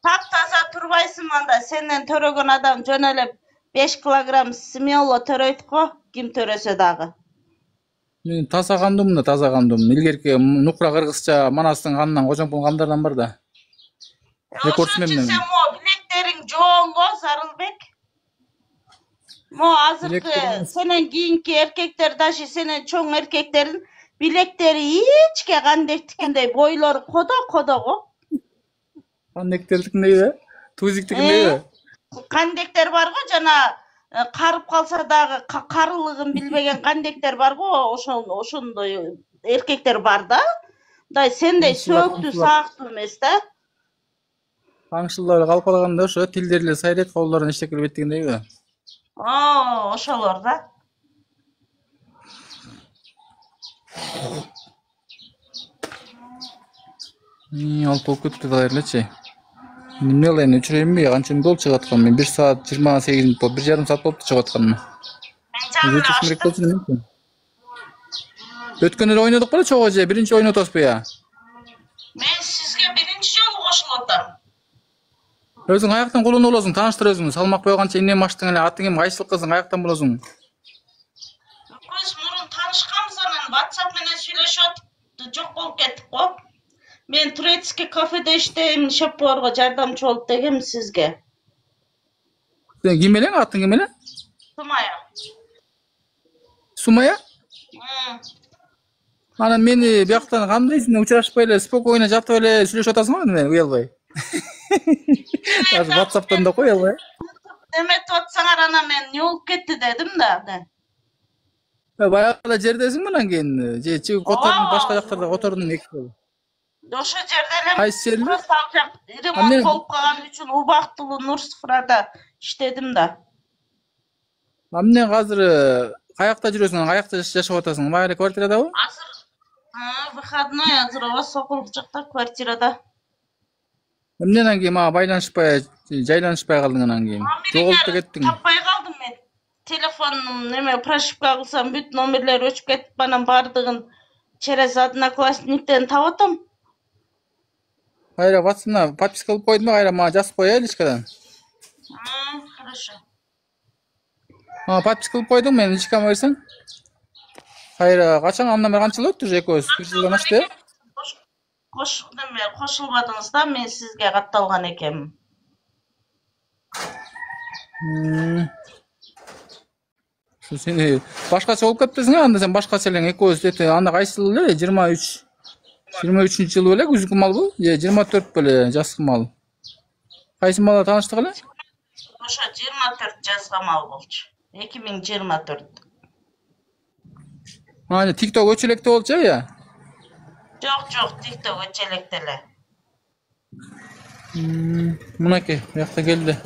Taptaza turbayсың анда. Сенден төрөгөн адам жөн эле 5 килограмм смело төрөйт го, ким төрөсө дагы. Мен таза кандым да, таза кандым. Илгерки нукра кыргызча манастын канынан кожомпун камдардан бар да. Рекордсмен Ошончу мен. сен мо билектериң жоон го, Зарылбек. Мо азыркы сенен кийинки эркектер, даже сенен чоң эркектердин билектери ичке кандектикиндей, бойлору кодо го. Кандектердикиндей бе? Тузиктикиндей бе? Кандектер бар го, жана карып калса дагы карылыгын билбеген кандектер бар го, ошондой эркектер бар да. Мындай сендей сөөктүү саактуу эмес да. Аңшылдар калпалаганда ошо тилдери эле сайрайт, колдорун иштекелеп беттигиндей бе? Ошолор да. Алып болуп кетти да элечи. Эмне кылайын, өчүрөйүнбү, канча мүнөт болуп чыгып аткан? Мен 1 саат 28 мүнөт болуп, 1,5 саат болупту чыгып атканыма. Өткөн эле ойнодук беле чогуу же, биринчи ойноп атасызбы я? Мен сизге биринчи жолу кошулуп атам. Өзүң каяктан колунуп болосуң, тааныштыр өзүңдү. Салмак койганча эмнени баштың эле, атың эми, кайсыл кызың, каяктан болосуң? Көз мурун таанышканбыз, анан WhatsApp менен сүйлөшүп атып жок болуп кеттик го. Мен турецкий кафеде иштейм, шеф-поварга жардамчы болуп дегем сизге. Сен ким элең, атың ким эле? Сумая. Сумая? Анан мени бияктан кандай сен учурашпай эле, спокойно жатып эле сүйлөшүп атасың го менен, уялбай. Азыр WhatsApp'тан да кой албай. Эметип атсаңар, анан мен не болуп кетти дедим да. Баягы жердесиңби анан кийин? Же чыгып котордун башка жактарда котордун эки жолу? Ошо жерде эле. Кайсы жер? Просто ал жак ремонт болуп калган үчүн убактылуу Нур-Суфрада иштедим да. Эмне азыр каякта жүрөсүң, каякта жашап атасың? Баары квартирадабы? Азыр выходной, азыр ооба Сокулук жакта квартирада. Эмне анан кийин мага байланышпай, жайланышпай калдың анан кийин? Жоголуп да кеттиң. Таппай калдым мен. Телефонум неме прошивка кылсам бүт номерлер өчүп кетип, анан бардыгын через Одноклассниктен таап атам. Кайра WhatsApp'на подписка кылып койдум, кайра мага жазып кой личкадан. Хорошо. Подписка кылып койдум, мен личкама берсең. Кайра качан, андан бери канча жыл өттү экөөбүз? 1 жылдан ашты. Кошулбадыңыз да, мен сизге катталган экенмин. Сен башкача болуп кетпесиң, анда сен башкача элең, экөөбүз эти анда кайсы жыл эле? 23 жылы беле күзгү малбы? Же 24 беле жазгы мал? Кайсы малда тааныштык эле? Ошо 24 жазгы мал болчу. 2024. TikTok өчө болчу я? Жок, TikTok өчө эле. Мынакей, бuyakta келди.